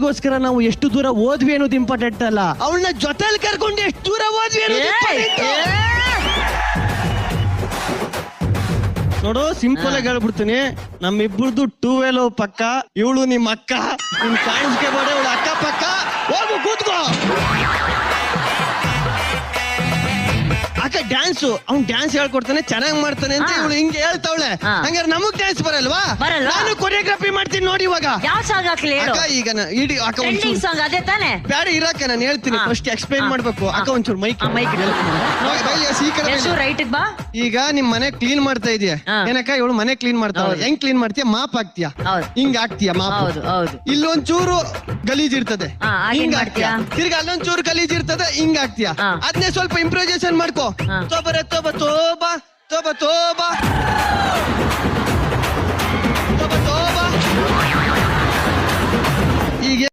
ಗೋಸ್ಕರ ನಾವು ಎಷ್ಟು ದೂರ ಓದ್ವಿ ಅನ್ನೋದು ಇಂಪಾರ್ಟೆಂಟ್ ಅಲ್ಲ, ಅವಳನ್ನ ಜೊತೆಲಿ ಕರ್ಕೊಂಡು ಎಷ್ಟು ದೂರ ಓದ್ವಿ ಅನ್ನೋದು important. ನೋಡು, ಸಿಂಪಲ್ ಆಗಿ ಹೇಳ್ಬಿಡ್ತೀನಿ, ನಮ್ಮಿಬ್ಬರದು 2L ಪಕ್ಕ, ಇವಳು ನಿಮ್ಮ ಅಕ್ಕ, ನಿಮ್ ಕಾಣಿಸ್ಕೆ ಬೇಡ, ಇವಳು ಅಕ್ಕ ಪಕ್ಕ. ಹೋಗು ಕೂತ್ಕೋ. ಅಕ್ಕ ಡ್ಯಾನ್ಸ್, ಅವ್ನ್ ಡ್ಯಾನ್ಸ್ ಹೇಳ್ಕೊಡ್ತಾನೆ, ಚೆನ್ನಾಗ್ ಮಾಡ್ತಾನೆ ಅಂತ ಇವಳು ಹಿಂಗೆ ಹೇಳ್ತಾವಳೆ. ಹಂಗಾರೆ ನಮಗ್ ಡ್ಯಾನ್ಸ್ ಬರಲ್ವಾ? ನಾನು ಕೊರಿಯೋಗ್ರಫಿ ಮಾಡ್ತೀನಿ ನೋಡಿ. ಇವಾಗ ಯಾವ ಸಾಂಗ್ ಹಾಕ್ಲಿ ಹೇಳು? ಅಕ್ಕ ಈಗ ಇಡೀ ಅಕ್ಕ ಟ್ರೆಂಡಿಂಗ್ ಸಾಂಗ್ ಅದೇ ತಾನೆ? ಬ್ಯಾಡ ಇರಕ್ಕೆ ನಾನು ಹೇಳ್ತೀನಿ, ಫಸ್ಟ್ ಎಕ್ಸ್ಪ್ಲೈನ್ ಮಾಡ್ಬೇಕು. ಅಕ್ಕ ಒಂಚೂರು ಮೈಕ್ ರೈಟ್ ಬಾ. ಈಗ ನಿಮ್ ಮನೆ ಕ್ಲೀನ್ ಮಾಡ್ತಾ ಇದೀಯ ಏನಕ್ಕ, ಇವಳು ಮನೆ ಕ್ಲೀನ್ ಮಾಡ್ತಾಳೆ. ಹೆಂಗ್ ಕ್ಲೀನ್ ಮಾಡ್ತೀಯ? ಮಾಪ್ ಹಾಕ್ತೀಯ, ಹಿಂಗ್ ಹಾಕ್ತೀಯ ಮಾಪ್. ಇಲ್ಲೊಂಚೂರು ಗಲೀಜ್ ಇರ್ತದೆ, ಹಿಂಗ್ ಹಾಕ್ತೀಯ. ತಿರ್ಗಿ ಅಲ್ಲೊಂಚೂರು ಗಲೀಜ್ ಇರ್ತದೆ, ಹಿಂಗ್ ಹಾಕ್ತೀಯ. ಅದನ್ನೇ ಸ್ವಲ್ಪ ಇಂಪ್ರೂವೈಸೇಷನ್ ಮಾಡ್ಕೋ. ತೋಬರೆ ತೋಬ ತೋಬಾ ತೋಬ ತೋಬಾ